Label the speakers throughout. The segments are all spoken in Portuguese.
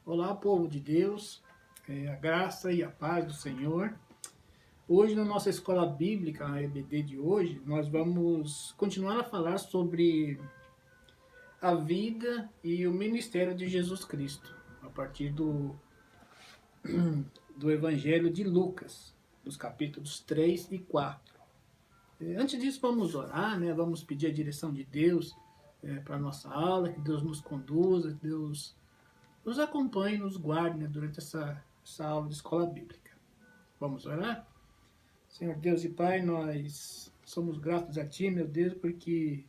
Speaker 1: Olá, povo de Deus, a graça e a paz do Senhor. Hoje, na nossa escola bíblica, a EBD de hoje, nós vamos continuar a falar sobre a vida e o ministério de Jesus Cristo, a partir do Evangelho de Lucas, dos capítulos 3 e 4. Antes disso, vamos orar, né? Vamos pedir a direção de Deus para a nossa aula, que Deus nos conduza, que Deus nos acompanhe, nos guarde, né, durante essa aula de escola bíblica. Vamos orar? Senhor Deus e Pai, nós somos gratos a Ti, meu Deus, porque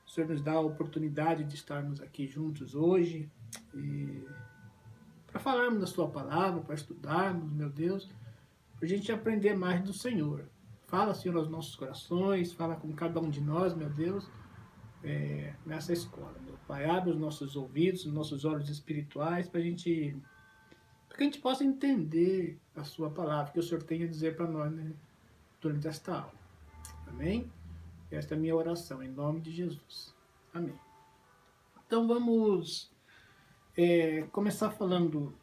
Speaker 1: o Senhor nos dá a oportunidade de estarmos aqui juntos hoje e para falarmos da Sua palavra, para estudarmos, meu Deus, para a gente aprender mais do Senhor. Fala, Senhor, aos nossos corações, fala com cada um de nós, meu Deus, nessa escola. Meu Pai, abre os nossos ouvidos, os nossos olhos espirituais para que a gente possa entender a Sua palavra, que o Senhor tem a dizer para nós, né, durante esta aula. Amém? Esta é a minha oração, em nome de Jesus. Amém. Então vamos começar falando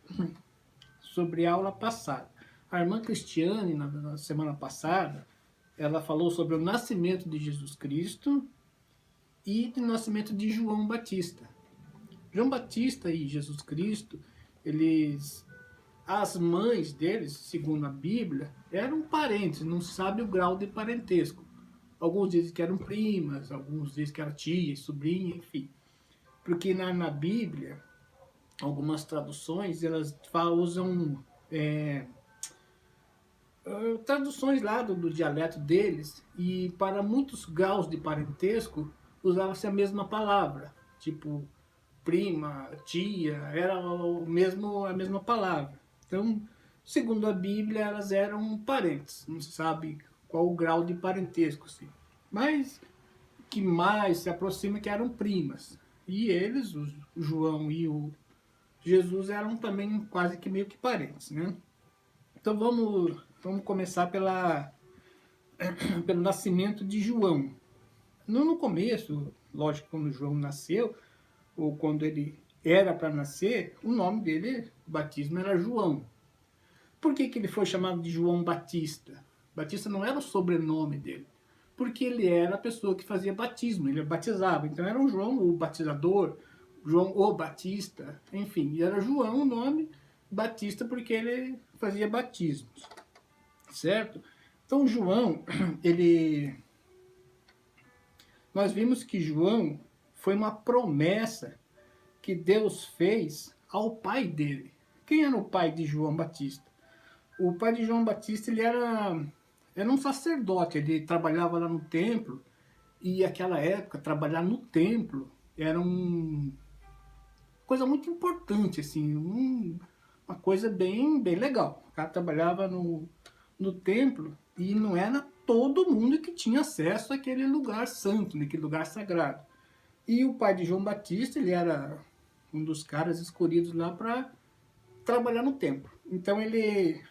Speaker 1: sobre a aula passada. A irmã Cristiane, na semana passada, ela falou sobre o nascimento de Jesus Cristo e do nascimento de João Batista. João Batista e Jesus Cristo, as mães deles, segundo a Bíblia, eram parentes, não se sabe o grau de parentesco. Alguns dizem que eram primas, alguns dizem que eram tia, sobrinha, enfim. Porque na Bíblia, algumas traduções, elas usam traduções lá do dialeto deles, e para muitos graus de parentesco, usava-se a mesma palavra, tipo prima, tia, era a mesma palavra. Então, segundo a Bíblia, elas eram parentes, não se sabe qual o grau de parentesco, assim. Mas o que mais se aproxima é que eram primas. E eles, o João e o Jesus, eram também quase que meio que parentes, né? Então vamos começar pelo nascimento de João. No começo, lógico, quando João nasceu, ou quando ele era para nascer, o nome dele, o batismo, era João. Por que ele foi chamado de João Batista? Batista não era o sobrenome dele, porque ele era a pessoa que fazia batismo, ele batizava. Então era um João o batizador, João o Batista, enfim. E era João o nome, Batista, porque ele fazia batismos, certo? Então João, nós vimos que João foi uma promessa que Deus fez ao pai dele. Quem era o pai de João Batista? O pai de João Batista, ele era um sacerdote, ele trabalhava lá no templo, e naquela época, trabalhar no templo era uma coisa muito importante, assim, uma coisa bem legal. O cara trabalhava no templo e não era todo mundo que tinha acesso àquele lugar santo, naquele lugar sagrado. E o pai de João Batista, ele era um dos caras escolhidos lá para trabalhar no templo. Então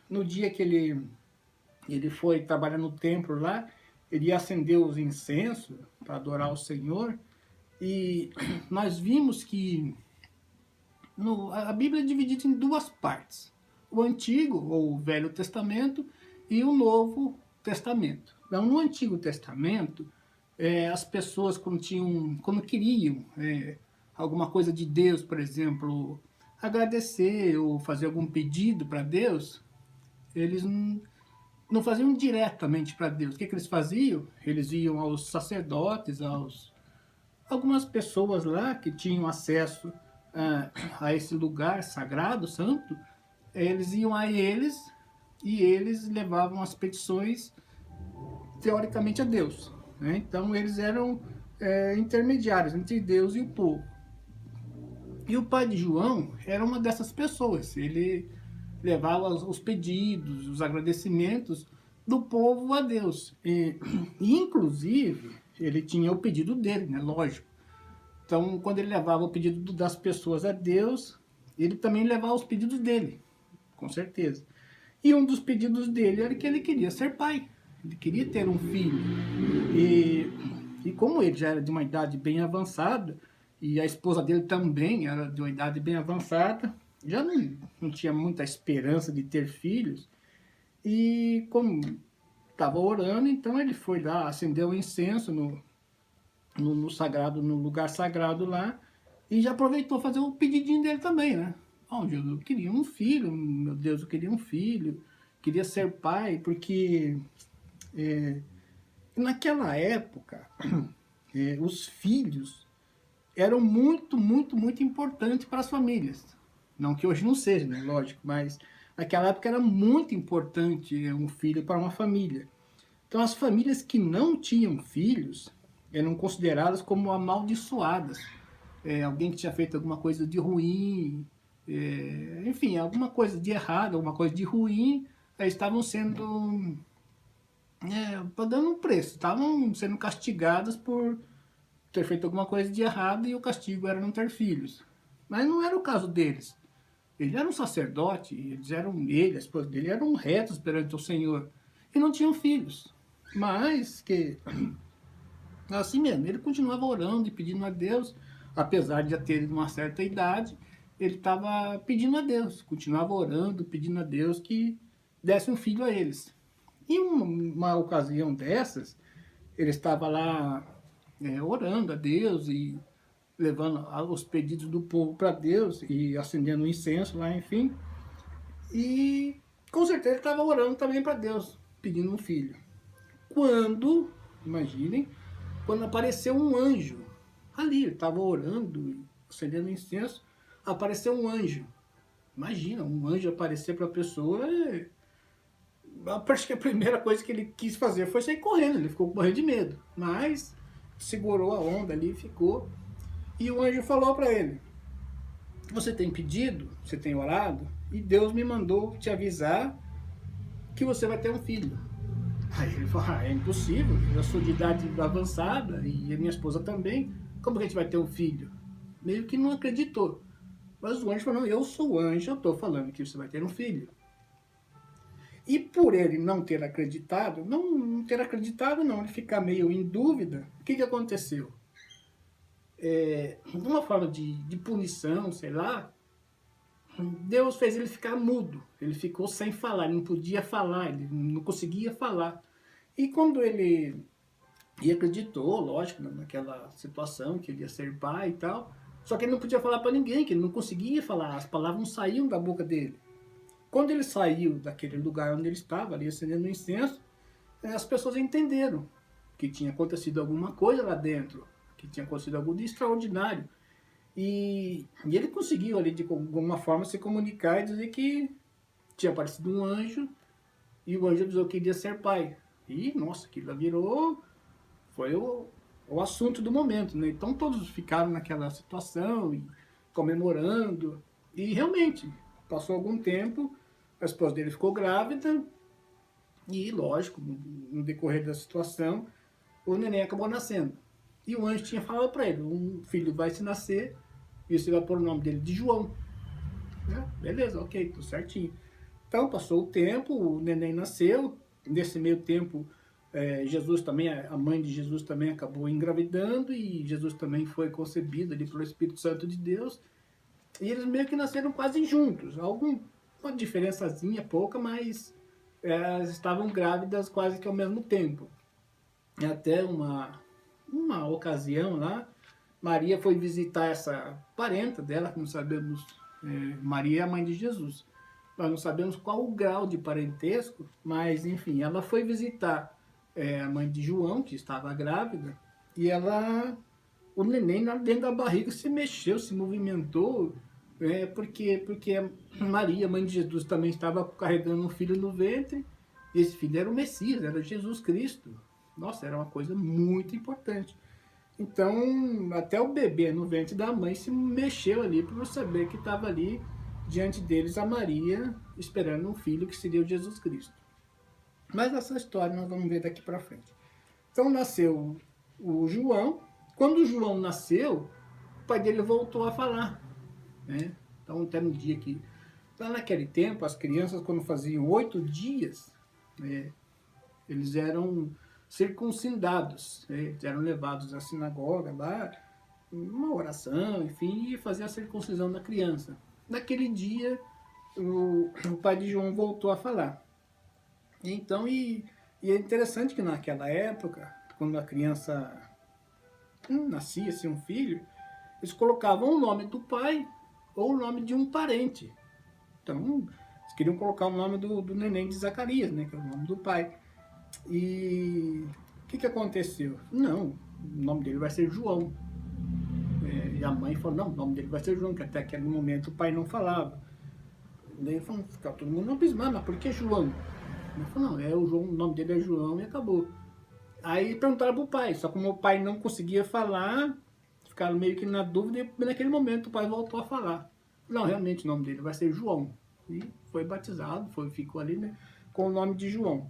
Speaker 1: no dia que ele foi trabalhar no templo lá, ele ia acender os incensos para adorar o Senhor. E nós vimos que a Bíblia é dividida em duas partes: o Antigo ou o Velho Testamento e o Novo Testamento. Então, no Antigo Testamento, as pessoas quando queriam alguma coisa de Deus, por exemplo, agradecer ou fazer algum pedido para Deus, eles não faziam diretamente para Deus. O que eles faziam? Eles iam aos sacerdotes, algumas pessoas lá que tinham acesso a esse lugar sagrado, santo. Eles iam a eles e eles levavam as petições teoricamente a Deus, né? Então eles eram intermediários entre Deus e o povo. E o pai de João era uma dessas pessoas. Ele levava os pedidos, os agradecimentos do povo a Deus. E inclusive, ele tinha o pedido dele, né? Lógico. Então, quando ele levava o pedido das pessoas a Deus, ele também levava os pedidos dele, com certeza. E um dos pedidos dele era que ele queria ser pai. Ele queria ter um filho. E como ele já era de uma idade bem avançada, e a esposa dele também era de uma idade bem avançada, já não tinha muita esperança de ter filhos, e como estava orando, então ele foi lá, acendeu o incenso no sagrado, no lugar sagrado lá, e já aproveitou fazer o pedidinho dele também, né? Oh, Jesus, eu queria um filho, meu Deus, eu queria um filho, queria ser pai, porque naquela época, os filhos eram muito, muito, muito importantes para as famílias. Não que hoje não seja, né? Lógico, mas naquela época era muito importante um filho para uma família. Então, as famílias que não tinham filhos eram consideradas como amaldiçoadas. Alguém que tinha feito alguma coisa de ruim, enfim, alguma coisa de errado, alguma coisa de ruim, estavam sendo pagando um preço, estavam sendo castigadas por ter feito alguma coisa de errado e o castigo era não ter filhos. Mas não era o caso deles. Ele era um sacerdote, ele, a esposa dele, eram retos perante o Senhor e não tinham filhos. Mas que, assim mesmo, ele continuava orando e pedindo a Deus, apesar de já ter uma certa idade, ele estava pedindo a Deus, continuava orando, pedindo a Deus que desse um filho a eles. E uma ocasião dessas, ele estava lá orando a Deus e levando os pedidos do povo para Deus e acendendo o incenso lá, enfim. E com certeza ele estava orando também para Deus, pedindo um filho. Quando, imaginem, quando apareceu um anjo, ali, ele estava orando, acendendo incenso, apareceu um anjo. Imagina, um anjo aparecer para a pessoa, acho que a primeira coisa que ele quis fazer foi sair correndo, ele ficou morrendo de medo, mas segurou a onda ali e ficou. E o anjo falou para ele: você tem pedido, você tem orado, e Deus me mandou te avisar que você vai ter um filho. Aí ele falou: é impossível, eu sou de idade avançada e a minha esposa também, como que a gente vai ter um filho? Meio que não acreditou. Mas o anjo falou: não, eu sou o anjo, eu estou falando que você vai ter um filho. E por ele não ter acreditado, não, ele ficar meio em dúvida, o que aconteceu? Uma forma de punição, sei lá, Deus fez ele ficar mudo. Ele ficou sem falar, ele não podia falar, ele não conseguia falar. E quando ele acreditou, lógico, naquela situação, que ele ia ser pai e tal, só que ele não podia falar para ninguém, que ele não conseguia falar, as palavras não saíam da boca dele. Quando ele saiu daquele lugar onde ele estava, ali acendendo incenso, as pessoas entenderam que tinha acontecido alguma coisa lá dentro, que tinha acontecido algo de extraordinário. E ele conseguiu ali de alguma forma se comunicar e dizer que tinha aparecido um anjo e o anjo avisou que iria ser pai. E, nossa, aquilo virou, foi o assunto do momento, né? Então todos ficaram naquela situação e comemorando. E realmente, passou algum tempo, a esposa dele ficou grávida e, lógico, no decorrer da situação, o neném acabou nascendo. E o anjo tinha falado para ele: um filho vai se nascer e você vai pôr o nome dele de João. Beleza, ok, tudo certinho. Então passou o tempo, o neném nasceu. Nesse meio tempo, Jesus também, a mãe de Jesus também acabou engravidando e Jesus também foi concebido ali pelo Espírito Santo de Deus. E eles meio que nasceram quase juntos. Uma diferençazinha pouca, mas elas estavam grávidas quase que ao mesmo tempo. Até uma ocasião lá, Maria foi visitar essa parenta dela, como sabemos, Maria é a mãe de Jesus. Nós não sabemos qual o grau de parentesco, mas enfim, ela foi visitar a mãe de João, que estava grávida, e o neném dentro da barriga se mexeu, se movimentou, porque Maria, mãe de Jesus, também estava carregando um filho no ventre, e esse filho era o Messias, era Jesus Cristo. Nossa, era uma coisa muito importante. Então, até o bebê no ventre da mãe se mexeu ali para saber que estava ali diante deles a Maria esperando um filho que seria o Jesus Cristo. Mas essa história nós vamos ver daqui para frente. Então nasceu o João. Quando o João nasceu, o pai dele voltou a falar, né? Então até no dia que, lá naquele tempo, as crianças quando faziam 8 dias, eles eram circuncidados, eram levados à sinagoga lá, uma oração, enfim, e fazia a circuncisão da criança. naquele dia, o pai de João voltou a falar. Então, e é interessante que naquela época, quando a criança nascia, assim, um filho, eles colocavam o nome do pai ou o nome de um parente. Então, eles queriam colocar o nome do neném de Zacarias, né, que é o nome do pai. E o que aconteceu? Não, o nome dele vai ser João. E a mãe falou, não, o nome dele vai ser João, que até aquele momento o pai não falava. Daí ficava todo mundo abismado, mas por que João? Ele falou, não, o João, o nome dele é João e acabou. Aí perguntaram pro pai, só como o pai não conseguia falar, ficaram meio que na dúvida, e naquele momento o pai voltou a falar. Não, realmente o nome dele vai ser João. E foi batizado, ficou ali, né, com o nome de João.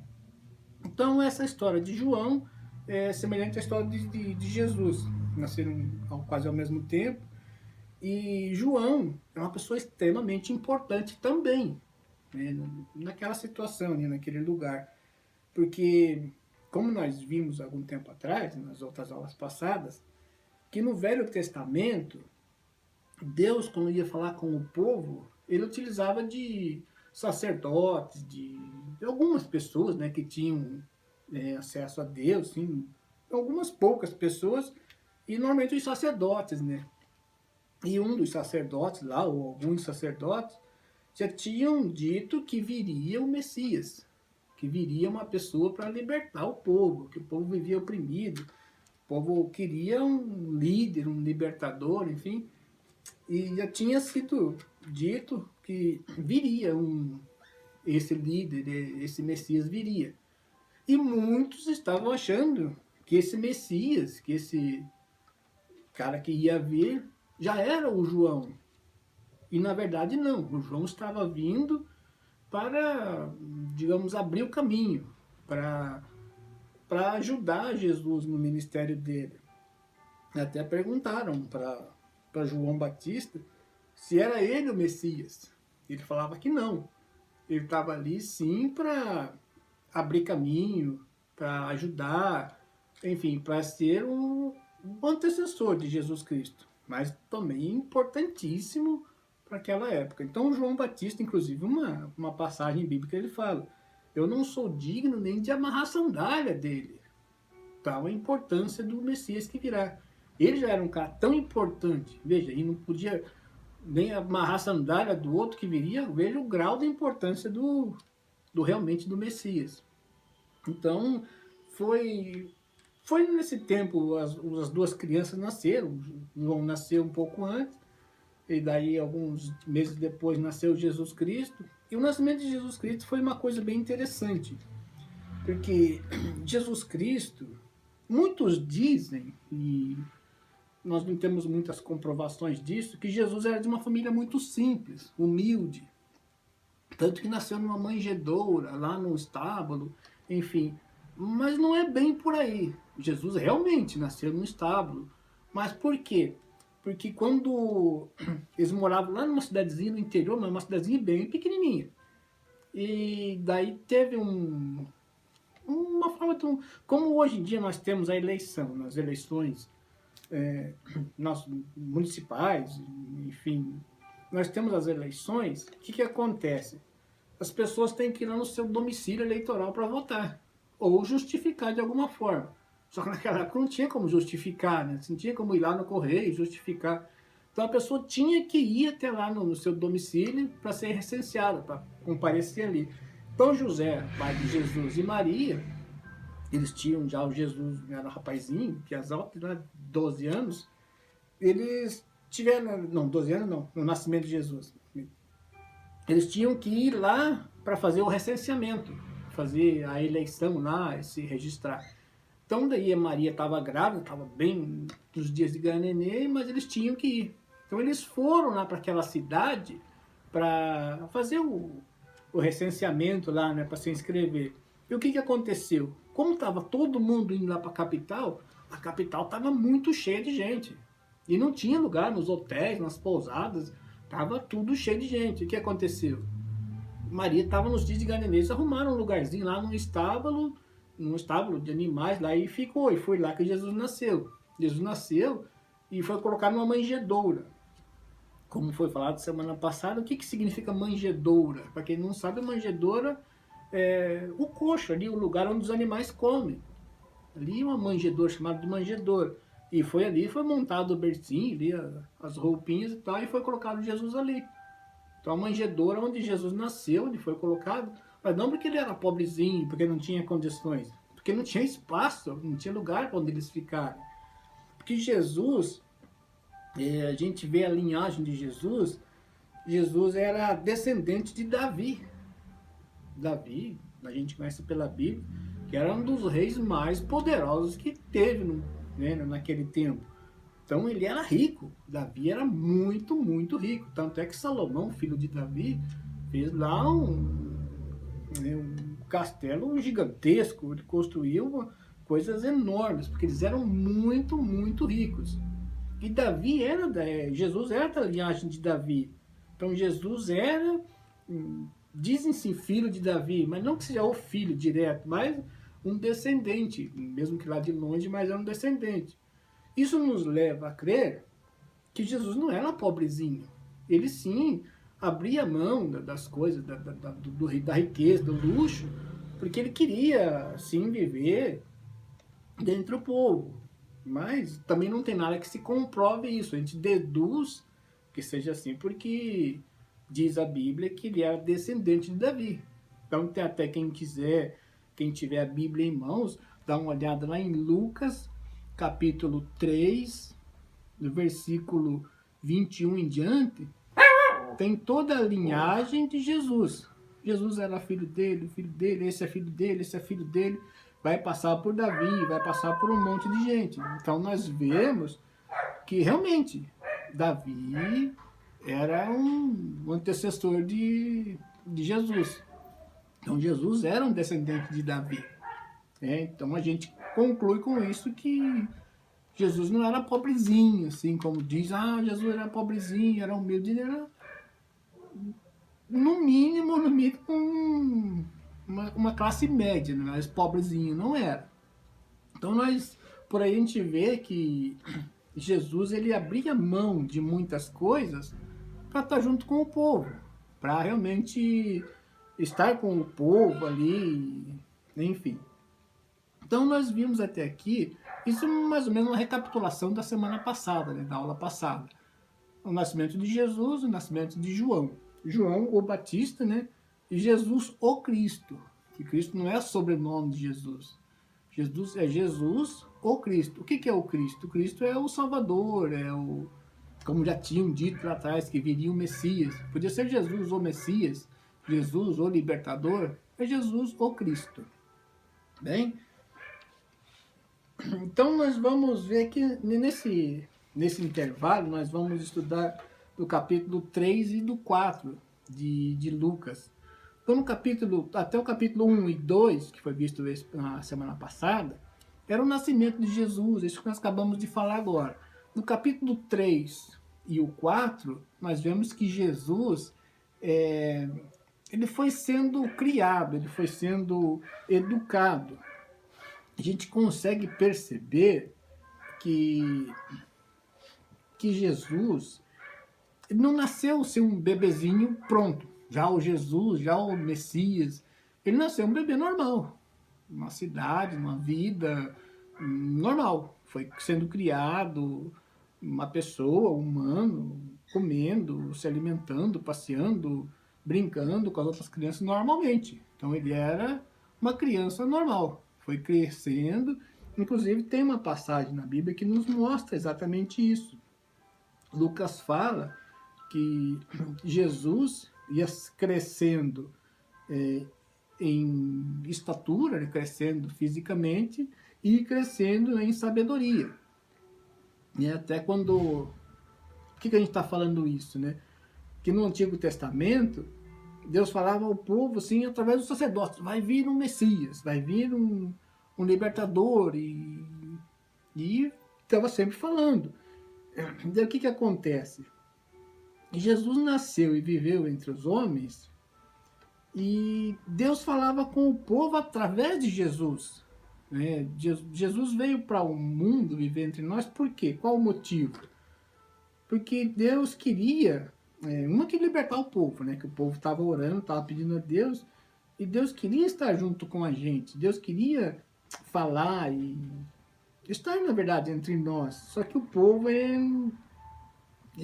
Speaker 1: Então essa história de João é semelhante à história de Jesus. Nasceram quase ao mesmo tempo. E João é uma pessoa extremamente importante também, né, naquela situação, né, naquele lugar. Porque, como nós vimos algum tempo atrás, nas outras aulas passadas, que no Velho Testamento, Deus, quando ia falar com o povo, ele utilizava de sacerdotes, de algumas pessoas, né, que tinham acesso a Deus, sim, algumas poucas pessoas, e normalmente os sacerdotes, né. E um dos sacerdotes lá, ou alguns sacerdotes, já tinham dito que viria o Messias, que viria uma pessoa para libertar o povo, que o povo vivia oprimido, o povo queria um líder, um libertador, enfim. E já tinha sido dito que viria esse líder, esse Messias viria. E muitos estavam achando que esse Messias, que esse cara que ia vir, já era o João. E na verdade não, o João estava vindo para, digamos, abrir o caminho, para ajudar Jesus no ministério dele. Até perguntaram para João Batista se era ele o Messias. Ele falava que não. Ele estava ali sim para abrir caminho, para ajudar, enfim, para ser o antecessor de Jesus Cristo. Mas também importantíssimo para aquela época. Então João Batista, inclusive, uma passagem bíblica, ele fala: eu não sou digno nem de amarrar a sandália dele. Tal a importância do Messias que virá. Ele já era um cara tão importante, veja, e não podia nem amarrar a sandália do outro que viria, veja o grau da importância do realmente do Messias. Então, foi nesse tempo as duas crianças nasceram. João nasceu um pouco antes, e daí alguns meses depois nasceu Jesus Cristo. E o nascimento de Jesus Cristo foi uma coisa bem interessante, porque Jesus Cristo, muitos dizem, e nós não temos muitas comprovações disso, que Jesus era de uma família muito simples, humilde, tanto que nasceu numa manjedoura, lá no estábulo, enfim. Mas não é bem por aí. Jesus realmente nasceu num estábulo. Mas por quê? Porque quando eles moravam lá numa cidadezinha no interior, mas uma cidadezinha bem pequenininha, e daí teve uma forma tão... Como hoje em dia nós temos a eleição, nas eleições municipais, enfim, nós temos as eleições, o que acontece? As pessoas têm que ir lá no seu domicílio eleitoral para votar, ou justificar de alguma forma. Só que naquela época não tinha como justificar, né? Não tinha como ir lá no correio e justificar. Então a pessoa tinha que ir até lá no seu domicílio para ser recenseada, para comparecer ali. Então José, pai de Jesus, e Maria, eles tinham já o Jesus, era um rapazinho, que as altas, né, 12 anos, eles tiveram, não, 12 anos não, no nascimento de Jesus. Eles tinham que ir lá para fazer o recenseamento, fazer a eleição lá, se registrar. Então daí a Maria estava grávida, estava bem nos dias de ganhar neném, mas eles tinham que ir. Então eles foram lá para aquela cidade para fazer o recenseamento lá, né, para se inscrever. E o que aconteceu? Como estava todo mundo indo lá para a capital estava muito cheia de gente. E não tinha lugar nos hotéis, nas pousadas, estava tudo cheio de gente. O que aconteceu? Maria estava nos dias de Galileia, arrumaram um lugarzinho lá num estábulo de animais lá e ficou. E foi lá que Jesus nasceu. Jesus nasceu e foi colocado numa manjedoura. como foi falado semana passada, o que significa manjedoura? Para quem não sabe, manjedoura é o coxo ali, o lugar onde os animais comem. Ali uma manjedoura, chamada de manjedoura. E foi ali, foi montado o bercinho, ali, as roupinhas e tal, e foi colocado Jesus ali. Então a manjedoura onde Jesus nasceu, ele foi colocado, mas não porque ele era pobrezinho, porque não tinha condições, porque não tinha espaço, não tinha lugar para onde eles ficarem. Porque Jesus, a gente vê a linhagem de Jesus, Jesus era descendente de Davi. Davi, a gente conhece pela Bíblia, que era um dos reis mais poderosos que teve naquele tempo. Então ele era rico, Davi era muito, muito rico. Tanto é que Salomão, filho de Davi, fez lá um castelo gigantesco, ele construiu coisas enormes, porque eles eram muito, muito ricos. E Davi Jesus era da linhagem de Davi. Então Jesus era, dizem-se filho de Davi, mas não que seja o filho direto, mas um descendente, mesmo que lá de longe, mas era um descendente. Isso nos leva a crer que Jesus não era pobrezinho. Ele sim abria mão das coisas, da riqueza, do luxo, porque ele queria sim viver dentro do povo. Mas também não tem nada que se comprove isso. A gente deduz que seja assim porque diz a Bíblia que ele era descendente de Davi. Então tem até quem quiser, quem tiver a Bíblia em mãos, dá uma olhada lá em Lucas, capítulo 3, do versículo 21 em diante, tem toda a linhagem de Jesus. Jesus era filho dele, esse é filho dele, esse é filho dele. Vai passar por Davi, vai passar por um monte de gente. Então nós vemos que realmente Davi era um antecessor de Jesus. Então Jesus era um descendente de Davi. Então a gente conclui com isso que Jesus não era pobrezinho, assim como diz, Jesus era pobrezinho, era humilde, ele era no mínimo uma classe média, né? Mas pobrezinho não era. Então por aí a gente vê que Jesus ele abria mão de muitas coisas para estar junto com o povo, para realmente estar com o povo ali, enfim. Então nós vimos até aqui, isso é mais ou menos uma recapitulação da semana passada, né, da aula passada. O nascimento de Jesus, o nascimento de João. João o Batista, né, e Jesus o Cristo. Que Cristo não é sobrenome de Jesus. Jesus é Jesus o Cristo. O que é o Cristo? O Cristo é o Salvador, como já tinham dito lá atrás, que viria o Messias. Podia ser Jesus o Messias, Jesus o Libertador, é Jesus o Cristo. Bem, então nós vamos ver que nesse intervalo nós vamos estudar do capítulo 3 e do 4 de Lucas. Então até o capítulo 1 e 2, que foi visto na semana passada, era o nascimento de Jesus, isso que nós acabamos de falar agora. No capítulo 3 e o 4, nós vemos que Jesus ele foi sendo criado, ele foi sendo educado. A gente consegue perceber que Jesus ele não nasceu ser um bebezinho pronto. Já o Jesus, já o Messias, ele nasceu um bebê normal. Numa cidade, numa vida normal. Foi sendo criado uma pessoa, um humano, comendo, se alimentando, passeando, brincando com as outras crianças normalmente. Então ele era uma criança normal. Foi crescendo. Inclusive tem uma passagem na Bíblia que nos mostra exatamente isso. Lucas fala que Jesus ia crescendo em estatura, crescendo fisicamente e crescendo em sabedoria. E até quando... Por que a gente está falando isso, né? Que no Antigo Testamento, Deus falava ao povo, assim, através dos sacerdotes, vai vir um Messias, vai vir um libertador, e estava sempre falando. Então, o que acontece? Jesus nasceu e viveu entre os homens, e Deus falava com o povo através de Jesus. Jesus veio para o mundo viver entre nós, por quê? Qual o motivo? Porque Deus queria, uma que libertar o povo, né? Que o povo estava orando, estava pedindo a Deus, e Deus queria estar junto com a gente. Deus queria falar e estar, na verdade, entre nós. Só que o povo, ele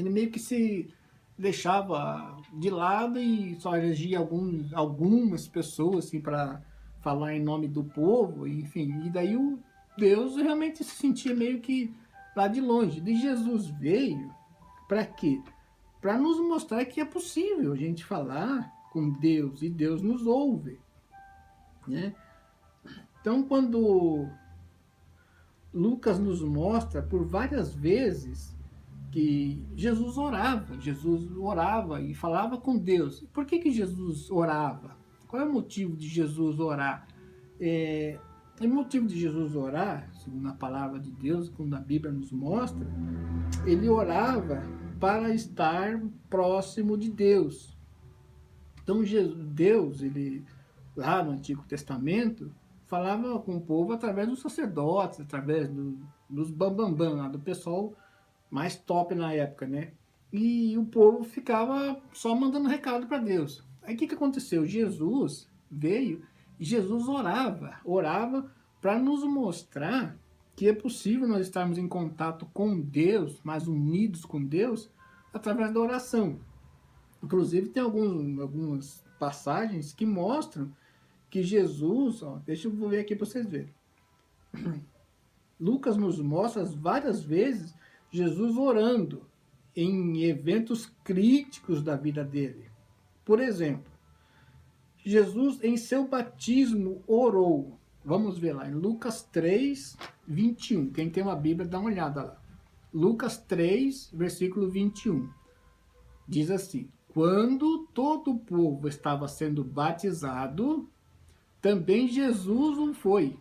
Speaker 1: meio que se deixava de lado e só elegia algumas pessoas assim, para falar em nome do povo, enfim. E daí o Deus realmente se sentia meio que lá de longe. E Jesus veio para quê? Para nos mostrar que é possível a gente falar com Deus e Deus nos ouve, né? Então, quando Lucas nos mostra por várias vezes que Jesus orava e falava com Deus. Por que Jesus orava? Qual é o motivo de Jesus orar? O motivo de Jesus orar, segundo a palavra de Deus, quando a Bíblia nos mostra, ele orava para estar próximo de Deus. Então Deus, ele lá no Antigo Testamento, falava com o povo através dos sacerdotes, através dos bambambam, lá, do pessoal mais top na época, né? E o povo ficava só mandando recado para Deus. Aí o que aconteceu? Jesus veio e Jesus orava para nos mostrar que é possível nós estarmos em contato com Deus, mais unidos com Deus, através da oração. Inclusive tem algumas passagens que mostram que Jesus, ó, deixa eu ver aqui para vocês verem. Lucas nos mostra várias vezes Jesus orando em eventos críticos da vida dele. Por exemplo, Jesus em seu batismo orou. Vamos ver lá em Lucas 3, 21. Quem tem uma Bíblia, dá uma olhada lá. Lucas 3, versículo 21. Diz assim: quando todo o povo estava sendo batizado, também Jesus o foi.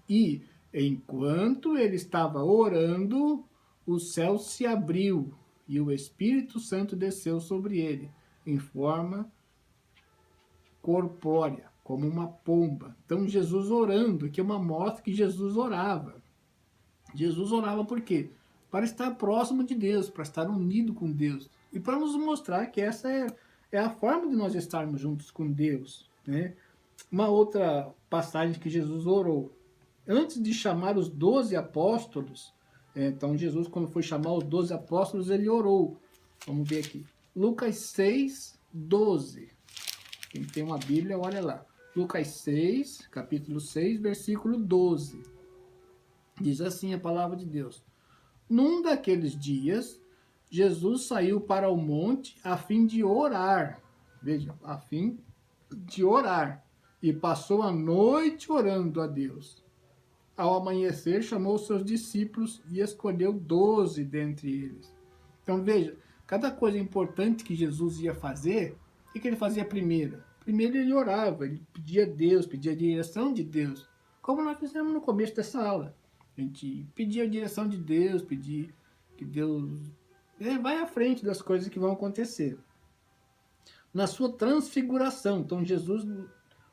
Speaker 1: E, enquanto ele estava orando, o céu se abriu e o Espírito Santo desceu sobre ele, em forma corpórea, como uma pomba. Então, Jesus orando, que é uma mostra que Jesus orava. Jesus orava por quê? Para estar próximo de Deus, para estar unido com Deus. E para nos mostrar que essa é a forma de nós estarmos juntos com Deus, né? Uma outra passagem que Jesus orou. Antes de chamar os 12 apóstolos, então Jesus, quando foi chamar os 12 apóstolos, ele orou. Vamos ver aqui. Lucas 6, 12. Quem tem uma Bíblia, olha lá. Lucas 6, capítulo 6, versículo 12. Diz assim a palavra de Deus: num daqueles dias, Jesus saiu para o monte a fim de orar. Veja, a fim de orar. E passou a noite orando a Deus. Ao amanhecer, chamou seus discípulos e escolheu 12 dentre eles. Então veja, cada coisa importante que Jesus ia fazer, o que ele fazia primeiro? Primeiro ele orava, ele pedia a Deus, pedia a direção de Deus. Como nós fizemos no começo dessa aula. A gente pedia a direção de Deus, pedir que Deus vai à frente das coisas que vão acontecer. Na sua transfiguração, então Jesus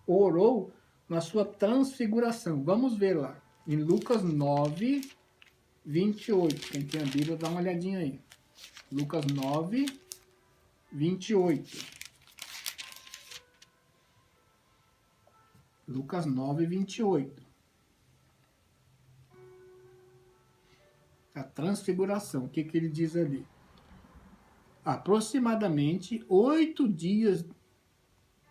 Speaker 1: orou na sua transfiguração. Vamos ver lá. Em Lucas 9, 28. Quem tem a Bíblia, dá uma olhadinha aí. Lucas 9, 28. Lucas 9, 28. A transfiguração. O que ele diz ali? Aproximadamente 8 dias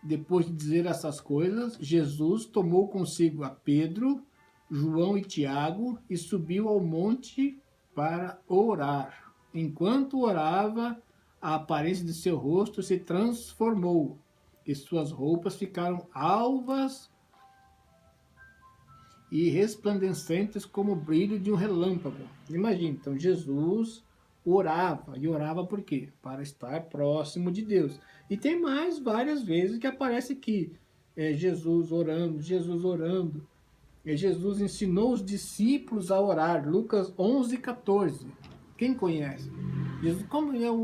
Speaker 1: depois de dizer essas coisas, Jesus tomou consigo a Pedro, João e Tiago e subiu ao monte para orar. Enquanto orava, a aparência de seu rosto se transformou e suas roupas ficaram alvas e resplandecentes como o brilho de um relâmpago. Imagina, então Jesus orava. E orava por quê? Para estar próximo de Deus. E tem mais várias vezes que aparece aqui. Jesus orando, Jesus orando. Jesus ensinou os discípulos a orar. Lucas 11, 14. Quem conhece? Jesus,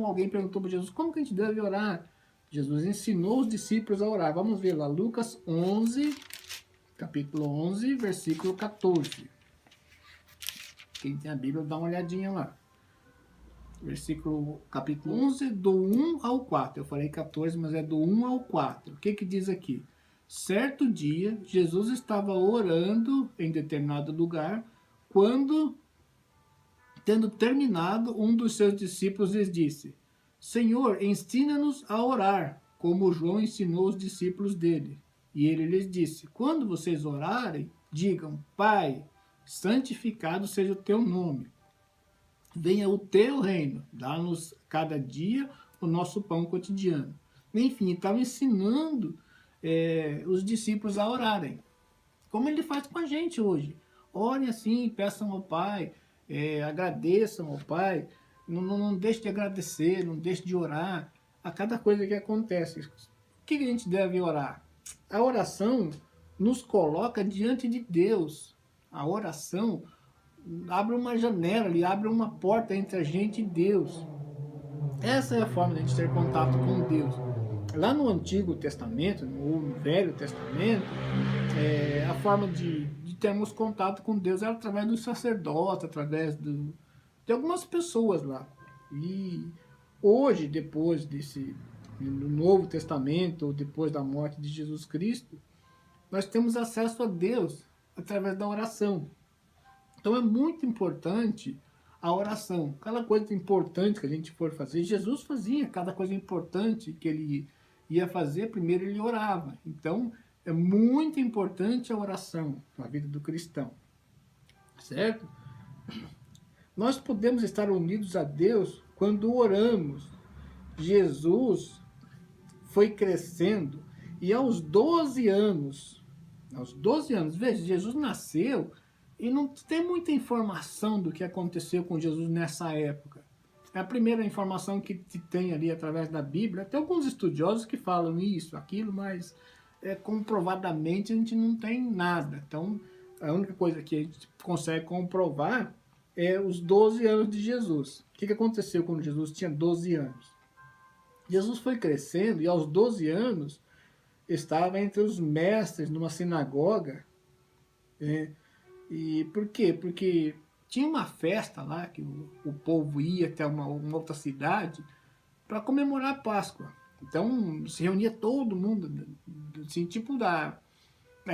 Speaker 1: alguém perguntou para Jesus, como que a gente deve orar? Jesus ensinou os discípulos a orar. Vamos ver lá, Lucas 11, capítulo 11, versículo 14. Quem tem a Bíblia, dá uma olhadinha lá. capítulo 11, do 1 ao 4. Eu falei 14, mas é do 1 ao 4. O que que diz aqui? Certo dia, Jesus estava orando em determinado lugar, quando, tendo terminado, um dos seus discípulos lhes disse: Senhor, ensina-nos a orar, como João ensinou os discípulos dele. E ele lhes disse: quando vocês orarem, digam: Pai, santificado seja o teu nome. Venha o teu reino, dá-nos cada dia o nosso pão cotidiano. Enfim, estava ensinando os discípulos a orarem, como ele faz com a gente hoje. Orem assim, peçam ao Pai, agradeçam ao Pai, não deixe de agradecer, não deixe de orar a cada coisa que acontece. O que a gente deve orar? A oração nos coloca diante de Deus. A oração abre uma janela, ele abre uma porta entre a gente e Deus. Essa é a forma de a gente ter contato com Deus. Lá no Antigo Testamento, no Velho Testamento, a forma de termos contato com Deus era através do sacerdote, através de algumas pessoas lá. E hoje, depois no Novo Testamento, ou depois da morte de Jesus Cristo, nós temos acesso a Deus através da oração. Então é muito importante a oração. Cada coisa importante que a gente for fazer, Jesus fazia cada coisa importante que ele ia fazer, primeiro ele orava. Então é muito importante a oração na vida do cristão. Certo? Nós podemos estar unidos a Deus quando oramos. Jesus foi crescendo e aos 12 anos, veja, Jesus nasceu e não tem muita informação do que aconteceu com Jesus nessa época. É a primeira informação que tem ali através da Bíblia. Tem alguns estudiosos que falam isso, aquilo, mas comprovadamente a gente não tem nada. Então, a única coisa que a gente consegue comprovar é os 12 anos de Jesus. O que aconteceu quando Jesus tinha 12 anos? Jesus foi crescendo e aos 12 anos estava entre os mestres numa sinagoga. E por quê? Porque tinha uma festa lá que o povo ia até uma outra cidade para comemorar a Páscoa. Então se reunia todo mundo, assim, tipo das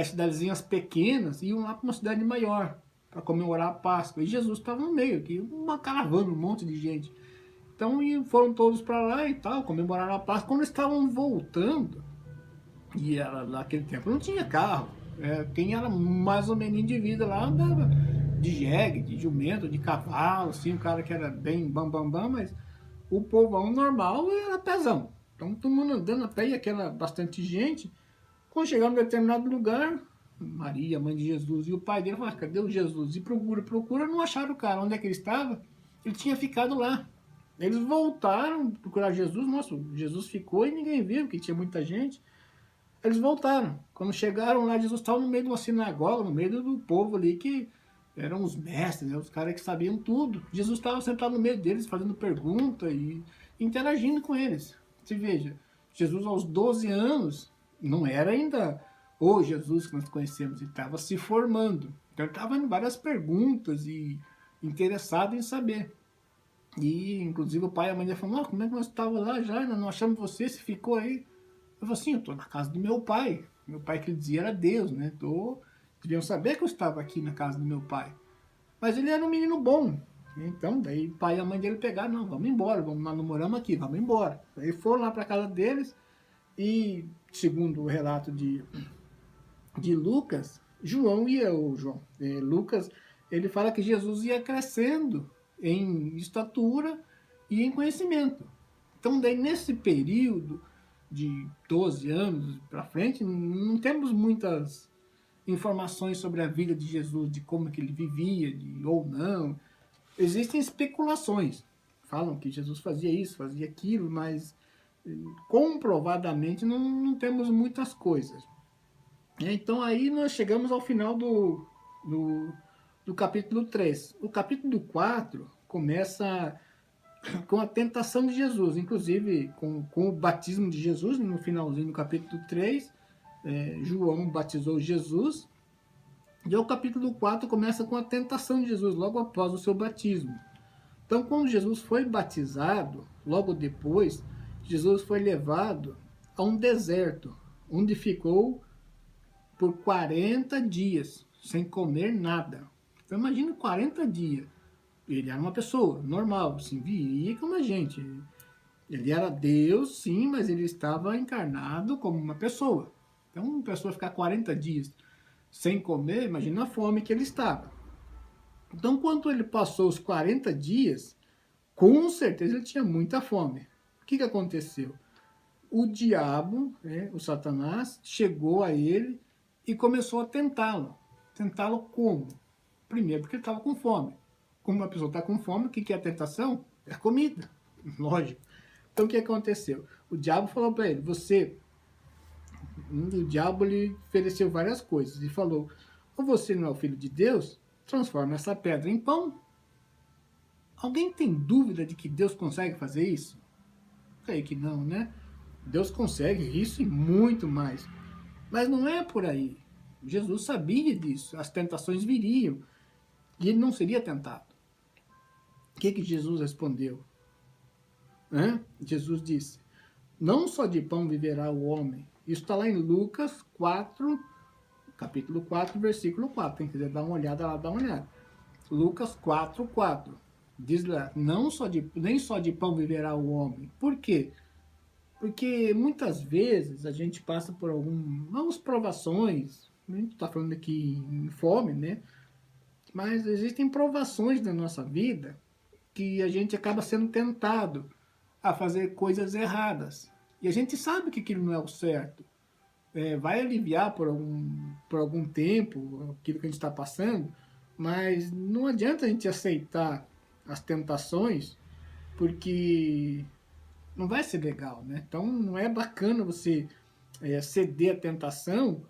Speaker 1: cidadezinhas pequenas, iam lá para uma cidade maior para comemorar a Páscoa. E Jesus estava no meio, aqui, uma caravana, um monte de gente. Então foram todos para lá e tal, comemoraram a Páscoa. Quando estavam voltando, e naquele tempo não tinha carro, quem era mais ou menos de vida lá andava de jegue, de jumento, de cavalo, assim, o cara que era bem bambambam, mas o povão normal era pezão. Então todo mundo andando a pé e aquela bastante gente. Quando chegaram em determinado lugar, Maria, mãe de Jesus, e o pai dele falaram: cadê o Jesus? E procura, não acharam o cara. Onde é que ele estava? Ele tinha ficado lá. Eles voltaram procurar Jesus. Nossa, Jesus ficou e ninguém viu, porque tinha muita gente. Eles voltaram. Quando chegaram lá, Jesus estava no meio de uma sinagoga, no meio do povo ali, que eram os mestres, né, os caras que sabiam tudo. Jesus estava sentado no meio deles, fazendo pergunta e interagindo com eles. Se veja, Jesus aos 12 anos não era ainda o Jesus que nós conhecemos, ele estava se formando. Então ele estava fazendo várias perguntas e interessado em saber. E inclusive o pai e a mãe dele falaram: como é que nós estávamos lá já, nós não achamos você, você ficou aí. Eu falei assim: eu estou na casa do meu pai. Meu pai, que ele dizia, era Deus, né? Deviam saber que eu estava aqui na casa do meu pai. Mas ele era um menino bom. Então, daí o pai e a mãe dele pegaram: não, vamos embora, nós não moramos aqui, vamos embora. Aí foram lá para a casa deles e, segundo o relato de Lucas, Lucas, ele fala que Jesus ia crescendo em estatura e em conhecimento. Então, daí nesse período de 12 anos para frente, não temos muitas informações sobre a vida de Jesus, de como que ele vivia, ou não. Existem especulações. Falam que Jesus fazia isso, fazia aquilo, mas comprovadamente não temos muitas coisas. Então aí nós chegamos ao final do capítulo 3. O capítulo 4 começa com a tentação de Jesus, inclusive com o batismo de Jesus. No finalzinho do capítulo 3, João batizou Jesus, e o capítulo 4 começa com a tentação de Jesus, logo após o seu batismo. Então, quando Jesus foi batizado, logo depois, Jesus foi levado a um deserto, onde ficou por 40 dias, sem comer nada. Então, imagina 40 dias. Ele era uma pessoa normal, assim, vivia como a gente. Ele era Deus, sim, mas ele estava encarnado como uma pessoa. Então, uma pessoa ficar 40 dias sem comer, imagina a fome que ele estava. Então, quando ele passou os 40 dias, com certeza ele tinha muita fome. O que aconteceu? O diabo, né, o Satanás, chegou a ele e começou a tentá-lo. Tentá-lo como? Primeiro, porque ele estava com fome. Como uma pessoa está com fome, o que é a tentação? É a comida, lógico. Então, o que aconteceu? O diabo falou para ele, o diabo lhe ofereceu várias coisas e falou, ou você não é o filho de Deus, transforma essa pedra em pão. Alguém tem dúvida de que Deus consegue fazer isso? Creio que não, né? Deus consegue isso e muito mais. Mas não é por aí. Jesus sabia disso. As tentações viriam. E ele não seria tentado. O que Jesus respondeu? Jesus disse, não só de pão viverá o homem. Isso está lá em Lucas 4, capítulo 4, versículo 4. Quem quiser dar uma olhada lá, dá uma olhada. Lucas 4, 4. Diz lá, nem só de pão viverá o homem. Por quê? Porque muitas vezes a gente passa por algumas provações, a gente está falando aqui em fome, né? Mas existem provações na nossa vida que a gente acaba sendo tentado a fazer coisas erradas. E a gente sabe que aquilo não é o certo. Vai aliviar por algum tempo aquilo que a gente está passando, mas não adianta a gente aceitar as tentações, porque não vai ser legal, né? Então não é bacana você ceder à tentação,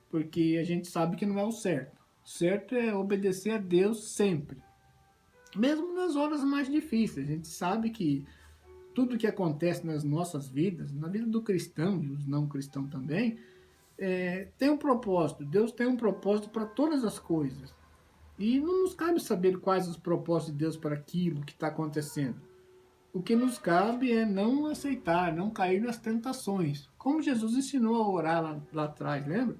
Speaker 1: porque a gente sabe que não é o certo. O certo é obedecer a Deus sempre. Mesmo nas horas mais difíceis. A gente sabe que tudo que acontece nas nossas vidas, na vida do cristão e os não cristãos também, tem um propósito. Deus tem um propósito para todas as coisas. E não nos cabe saber quais os propósitos de Deus para aquilo que está acontecendo. O que nos cabe é não aceitar, não cair nas tentações. Como Jesus ensinou a orar lá atrás, lembra?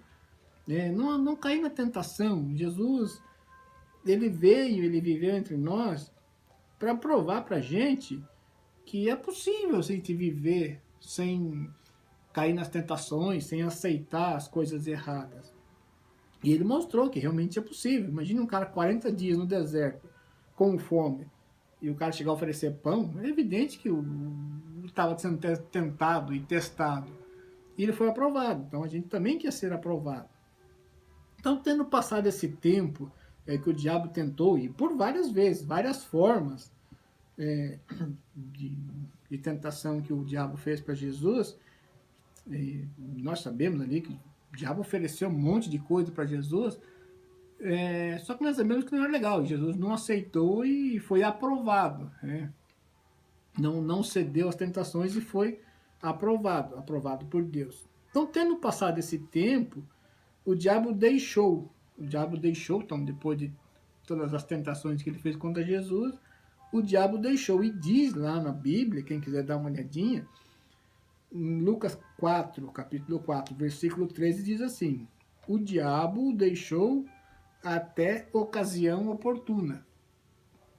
Speaker 1: Não cair na tentação. Jesus, ele viveu entre nós para provar para a gente que é possível a gente viver sem cair nas tentações, sem aceitar as coisas erradas. E ele mostrou que realmente é possível. Imagina um cara 40 dias no deserto, com fome, e o cara chegar a oferecer pão, é evidente que estava sendo tentado e testado. E ele foi aprovado. Então a gente também quer ser aprovado. Então, tendo passado esse tempo que o diabo tentou, e por várias vezes, várias formas de tentação que o diabo fez para Jesus, nós sabemos ali que o diabo ofereceu um monte de coisa para Jesus, só que nós sabemos que não era legal. Jesus não aceitou e foi aprovado. Não cedeu às tentações e foi aprovado por Deus. Então, tendo passado esse tempo, o diabo deixou, então, depois de todas as tentações que ele fez contra Jesus, o diabo deixou. E diz lá na Bíblia, quem quiser dar uma olhadinha, em Lucas 4, capítulo 4, versículo 13, diz assim, o diabo deixou até ocasião oportuna.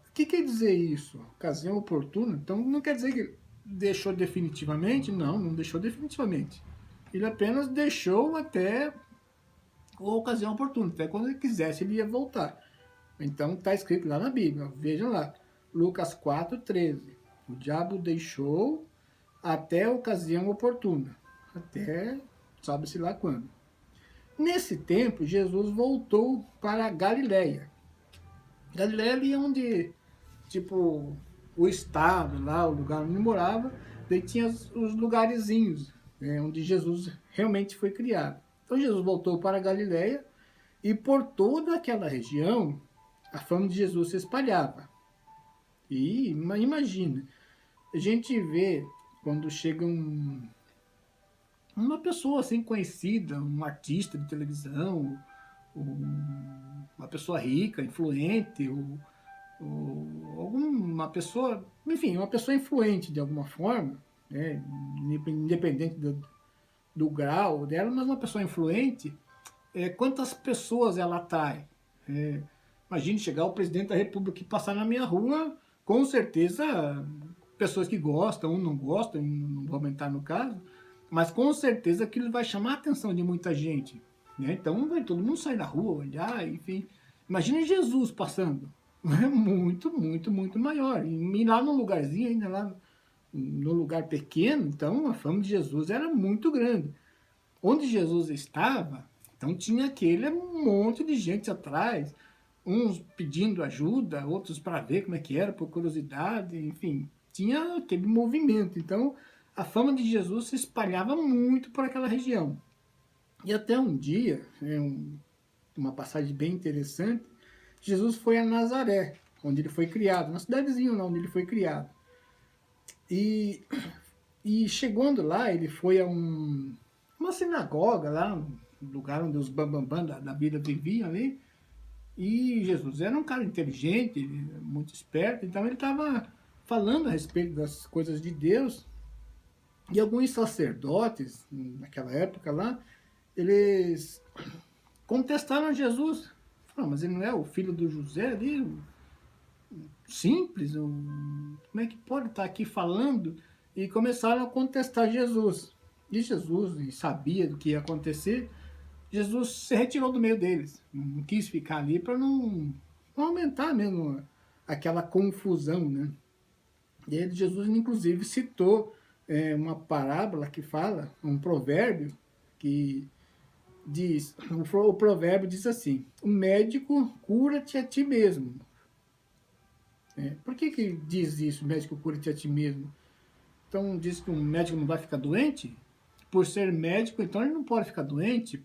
Speaker 1: O que quer dizer isso? Ocasião oportuna? Então não quer dizer que deixou definitivamente? Não deixou definitivamente. Ele apenas deixou até a ocasião oportuna. Até quando ele quisesse, ele ia voltar. Então está escrito lá na Bíblia. Vejam lá. Lucas 4, 13. O diabo deixou até a ocasião oportuna. Até sabe-se lá quando. Nesse tempo, Jesus voltou para a Galileia. Galileia ali é onde, tipo, o estado lá, o lugar onde ele morava, daí tinha os lugarzinhos, onde Jesus realmente foi criado. Então Jesus voltou para a Galileia e por toda aquela região a fama de Jesus se espalhava. E imagina, a gente vê quando chega uma pessoa assim conhecida, um artista de televisão, uma pessoa rica, influente, alguma pessoa, enfim, uma pessoa influente de alguma forma, né, independente do grau dela, mas uma pessoa influente, quantas pessoas ela atrai. É, imagine chegar o presidente da República e passar na minha rua, com certeza, pessoas que gostam ou não gostam, não vou aumentar no caso, mas com certeza aquilo vai chamar a atenção de muita gente. Né? Então vai todo mundo sair na rua, olhar, enfim. Imagine Jesus passando. É muito, muito, muito maior. E lá num lugarzinho, ainda lá no lugar pequeno, então a fama de Jesus era muito grande. Onde Jesus estava, então tinha aquele monte de gente atrás, uns pedindo ajuda, outros para ver como é que era, por curiosidade, enfim, tinha aquele movimento. Então a fama de Jesus se espalhava muito por aquela região. E até um dia, uma passagem bem interessante, Jesus foi a Nazaré, onde ele foi criado, na cidadezinha lá onde ele foi criado. E, e chegando lá, ele foi a uma sinagoga lá, um lugar onde os bambambam da vida viviam ali. E Jesus era um cara inteligente, muito esperto, então ele estava falando a respeito das coisas de Deus. E alguns sacerdotes, naquela época lá, eles contestaram Jesus. Falaram, mas ele não é o filho do José ali? Simples? Como é que pode estar aqui falando? E começaram a contestar Jesus. E Jesus sabia do que ia acontecer. Jesus se retirou do meio deles. Não quis ficar ali para não aumentar mesmo aquela confusão, né? E aí Jesus, inclusive, citou uma parábola que fala, um provérbio, que diz, o provérbio diz assim, o médico cura-te a ti mesmo. Por que diz isso, o médico cura-te a ti mesmo? Então diz que um médico não vai ficar doente? Por ser médico, então ele não pode ficar doente,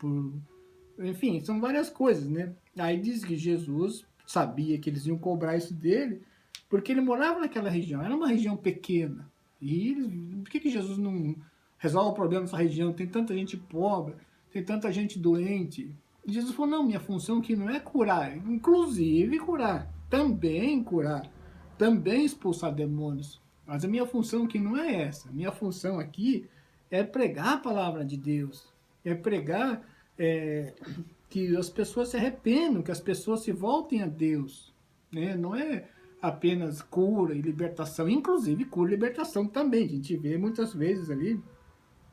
Speaker 1: enfim, são várias coisas, né? Aí diz que Jesus sabia que eles iam cobrar isso dele, porque ele morava naquela região, era uma região pequena. E por que Jesus não resolve o problema dessa região? Tem tanta gente pobre, tem tanta gente doente. E Jesus falou, não, minha função aqui não é curar, inclusive curar, também expulsar demônios. Mas a minha função aqui não é essa. A minha função aqui é pregar a palavra de Deus, é pregar que as pessoas se arrependam, que as pessoas se voltem a Deus. Né? Não é apenas cura e libertação, inclusive cura e libertação também. A gente vê muitas vezes ali,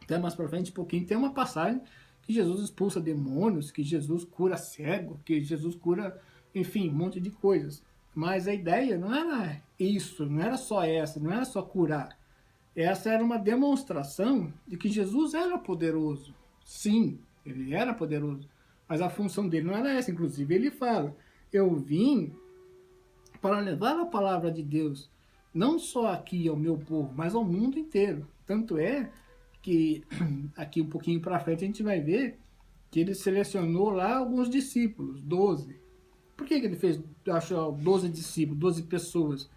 Speaker 1: até mais para frente um pouquinho, tem uma passagem que Jesus expulsa demônios, que Jesus cura cego, que Jesus cura, enfim, um monte de coisas. Mas a ideia não era isso, não era só essa, não era só curar. Essa era uma demonstração de que Jesus era poderoso. Sim, ele era poderoso. Mas a função dele não era essa. Inclusive, ele fala, eu vim para levar a palavra de Deus, não só aqui ao meu povo, mas ao mundo inteiro. Tanto é que, aqui um pouquinho para frente, a gente vai ver que ele selecionou lá alguns discípulos, 12. Por que ele fez, acho, 12 discípulos, 12 pessoas?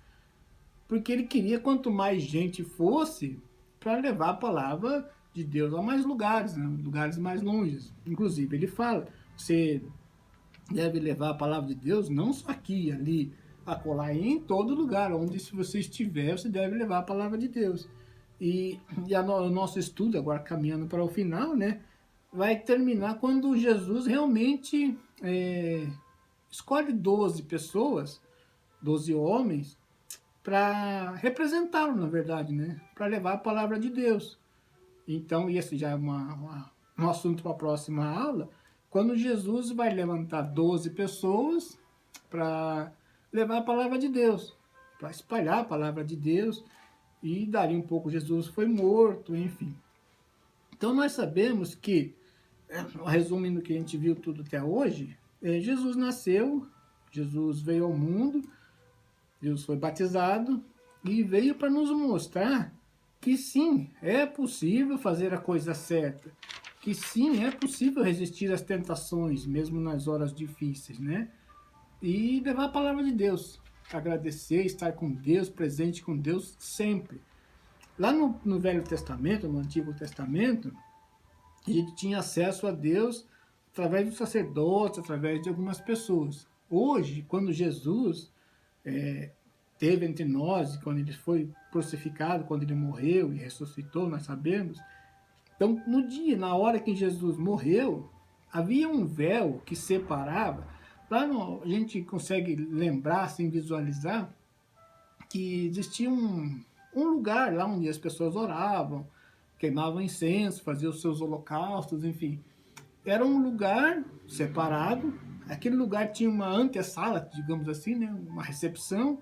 Speaker 1: Porque ele queria quanto mais gente fosse para levar a palavra de Deus a mais lugares, né? Lugares mais longes. Inclusive, ele fala, você deve levar a palavra de Deus não só aqui, ali, acolá, em todo lugar, onde se você estiver, você deve levar a palavra de Deus. O nosso estudo, agora caminhando para o final, né, vai terminar quando Jesus realmente escolhe 12 pessoas, 12 homens, para representá-lo, na verdade, né? Para levar a palavra de Deus. Então, esse já é um assunto para a próxima aula, quando Jesus vai levantar 12 pessoas para levar a palavra de Deus, para espalhar a palavra de Deus, e dali um pouco Jesus foi morto, enfim. Então, nós sabemos que, resumindo o que a gente viu tudo até hoje, Jesus nasceu, Jesus veio ao mundo, Jesus foi batizado e veio para nos mostrar que sim, é possível fazer a coisa certa, que sim, é possível resistir às tentações, mesmo nas horas difíceis, né? E levar a palavra de Deus, agradecer, estar com Deus, presente com Deus sempre. Lá no Velho Testamento, no Antigo Testamento, a gente tinha acesso a Deus através dos sacerdotes, através de algumas pessoas. Hoje, quando Jesus teve entre nós, quando ele foi crucificado, quando ele morreu e ressuscitou, nós sabemos. Então, no dia, na hora que Jesus morreu, havia um véu que separava. Lá a gente consegue lembrar, assim, visualizar, que existia um lugar lá onde as pessoas oravam, queimavam incenso, faziam os seus holocaustos, enfim. Era um lugar separado. Aquele lugar tinha uma antessala, digamos assim, né? Uma recepção,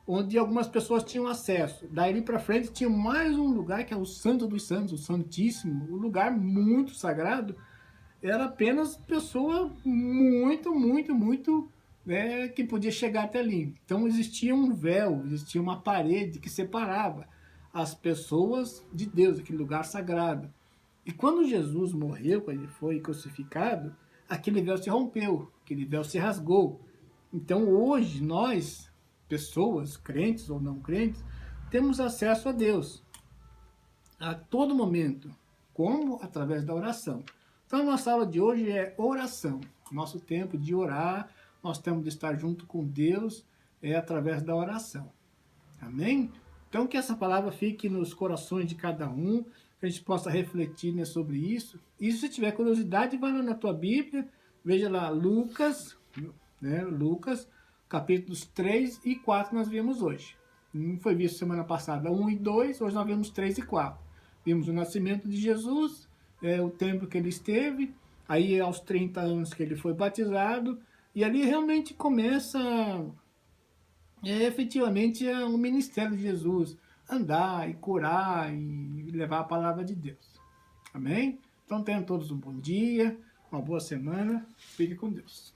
Speaker 1: onde algumas pessoas tinham acesso. Daí para frente tinha mais um lugar que é o Santo dos Santos, o Santíssimo, um lugar muito sagrado. Era apenas pessoa muito, que podia chegar até ali. Então existia um véu, existia uma parede que separava as pessoas de Deus, aquele lugar sagrado. E quando Jesus morreu, quando ele foi crucificado, aquele véu se rompeu, aquele véu se rasgou. Então hoje nós, pessoas, crentes ou não crentes, temos acesso a Deus a todo momento. Como? Através da oração. Então a nossa aula de hoje é oração. Nosso tempo de orar, nós temos de estar junto com Deus através da oração. Amém? Então que essa palavra fique nos corações de cada um, que a gente possa refletir, né, sobre isso. E se tiver curiosidade, vai lá na tua Bíblia, veja lá Lucas, né, Lucas, capítulos 3 e 4 nós vimos hoje. Não foi visto semana passada 1 e 2, hoje nós vimos 3 e 4. Vimos o nascimento de Jesus, o tempo que ele esteve, aí aos 30 anos que ele foi batizado, e ali realmente começa efetivamente o ministério de Jesus, andar e curar e levar a palavra de Deus. Amém? Então tenham todos um bom dia, uma boa semana, fique com Deus.